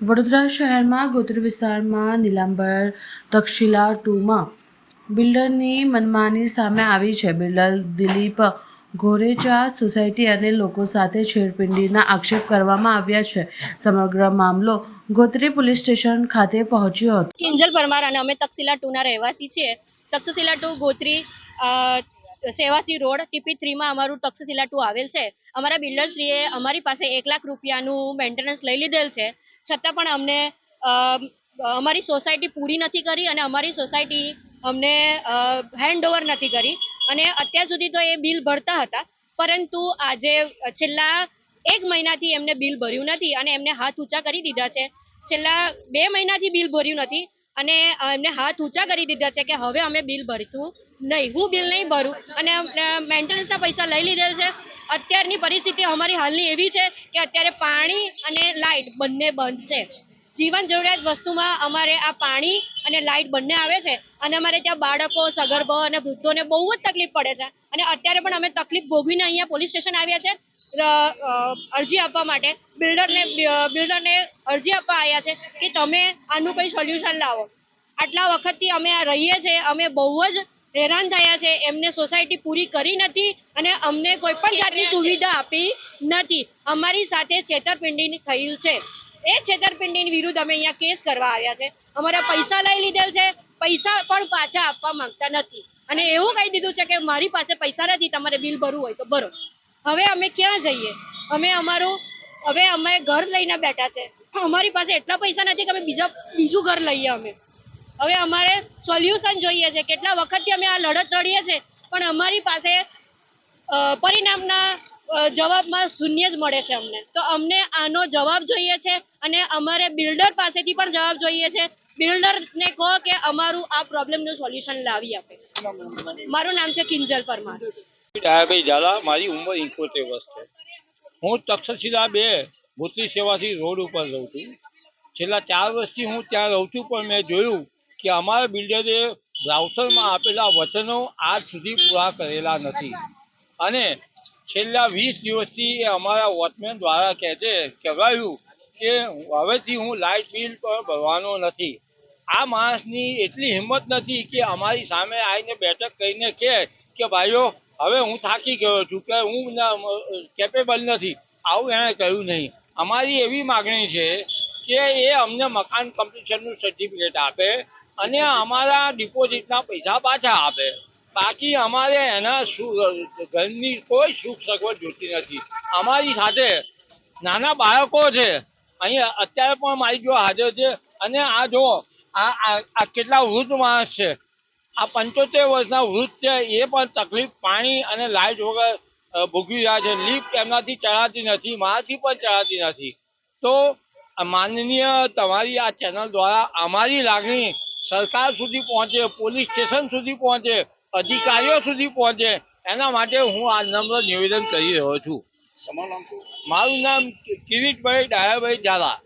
વડોદરા શહેરમાં ગોત્રી વિસ્તારમાં નીલાંબર તક્ષશિલા 2માં બિલ્ડરની મનમાની સામે આવી છે. બિલ્ડર દિલીપ ગોરેચા સોસાયટી અને લોકો સાથે છેડપીંડીના આક્ષેપ કરવામાં આવ્યા છે. સમગ્ર મામલો ગોત્રી પોલીસ સ્ટેશન ખાતે પહોંચ્યો હતો. કિંજલ પરમાર અને અમે તક્ષશિલા 2ના રહેવાસી છીએ. તક્ષશિલા 2 ગોત્રી સેવાસી રોડ TP3 માં અમારું તક્ષશિલા 2 આવેલ છે. અમારા બિલ્ડરશ્રીએ અમારી પાસે 1 લાખ રૂપિયાનું મેન્ટેનન્સ લઈ લીધેલ છે. છતાં પણ અમને અમારી સોસાયટી પૂરી નથી કરી અને અમારી સોસાયટી અમને હેન્ડઓવર નથી કરી અને અત્યાર સુધી તો એ બિલ ભરતા હતા, પરંતુ આજે છેલ્લા 1 મહિનાથી એમને બિલ ભર્યું નથી અને એમને હાથ ઊંચા કરી દીધા છે. છેલ્લા 2 મહિનાથી બિલ ભર્યું નથી અને એમને હાથ ઊંચા કરી દીધા છે કે હવે અમે બિલ ભરીશું નહીં, હું બિલ નહીં ભરું અને મેન્ટેનન્સના પૈસા લઈ લીધેલ છે. અત્યારની પરિસ્થિતિ અમારી હાલની એવી છે કે અત્યારે પાણી અને લાઇટ બંને બંધ છે. જીવન જરૂરિયાત વસ્તુમાં અમારે આ પાણી અને લાઇટ બંને આવે છે અને અમારે ત્યાં બાળકો, સગર્ભા અને વૃદ્ધોને બહુ જ તકલીફ પડે છે અને અત્યારે પણ અમે તકલીફ ભોગવીને અહીંયા પોલીસ સ્ટેશન આવ્યા છે અરજી આપવા માટે. બિલ્ડરને અરજી આપવા આવ્યા છે કે તમે આનું કંઈ સોલ્યુશન લાવો. આટલા વખતથી અમે આ રહીએ છીએ, અમે બહુ જ હેરાન થયા છે. એમને સોસાયટી પૂરી કરી નથી અને અમને કોઈ પણ જાતની સુવિધા આપી નથી. અમારી સાથે છેતરપિંડી થયેલ છે. એ છેતરપિંડીની વિરુદ્ધ અમે અહીંયા કેસ કરવા આવ્યા છે. અમારા પૈસા લઈ લીધેલ છે, પૈસા પણ પાછા આપવા માંગતા નથી અને એવું કહી દીધું છે કે મારી પાસે પૈસા નથી, તમારે બિલ ભરવું હોય તો ભરો. હવે અમે ક્યાં જઈએ? હવે અમે ઘર લઈને બેઠા છે. અમારી પાસે એટલા પૈસા નથી કે અમે બીજું ઘર લઈએ. હવે અમારે સોલ્યુશન જોઈએ છે. કેટલા વખતથી અમે આ લડત લડીએ છીએ પણ અમારી પાસે પરિણામના જવાબમાં શૂન્ય જ મળે છે અમને. તો અમને આનો જવાબ જોઈએ છે અને અમારે બિલ્ડર પાસેથી પણ જવાબ જોઈએ છે. બિલ્ડરને કહો કે અમારું આ પ્રોબ્લેમનું સોલ્યુશન લાવી આપે. મારું નામ છે કિંજલ પરમાર. ડાયાભાઈ ઝાલા, મારી ઉંમર 71 વર્ષ છે. હું તક્ષશિલા 2 ગોત્રી સેવાસી રોડ ઉપર રહું છું. છેલ્લા 4 વર્ષથી હું ત્યાં રહું છું, પણ મેં જોયું કે અમારા બિલ્ડરે બ્રાઉઝરમાં આપેલા વચનો આજ સુધી પૂરા કરેલા નથી અને છેલ્લા 20 દિવસથી એ અમારા વોચમેન દ્વારા કહેવાયું કે હવેથી હું લાઇટ બિલ પણ ભરવાનો નથી. આ માણસની એટલી હિંમત નથી કે અમારી સામે આવીને બેઠક કરીને કહે કે ભાઈઓ હવે હું થાકી ગયો છું, કે હું કેપેબલ નથી. આવું એણે કહ્યું નહીં. અમારી એવી માગણી છે કે એ અમને મકાન કમ્પ્લીશનનું સર્ટિફિકેટ આપે અને અમારા ડિપોઝિટના પૈસા પાછા આપે. બાકી અમારે એના ઘરની કોઈ સુખ સગવડ જોતી નથી. અમારી સાથે નાના બાળકો છે, અહીંયા અત્યારે પણ મારી જો હાજર છે અને આ જો આ કેટલા વૃદ્ધ માણસ છે. આ 75 વર્ષના વૃદ્ધ છે, એ પણ તકલીફ પાણી અને લાઇટ વગર ભોગવી રહ્યા છે. લિફ્ટ એમનાથી ચડાતી નથી, મારાથી પણ ચડાતી નથી. તો માનનીય તમારી આ ચેનલ દ્વારા અમારી લાગણી સરકાર સુધી પહોંચે, પોલીસ સ્ટેશન સુધી પહોંચે, અધિકારીઓ સુધી પહોંચે, એના માટે હું આ નમ્ર નિવેદન કરી રહ્યો છું. મારું નામ કિરીટભાઈ ડાયાભાઈ ઝાલા.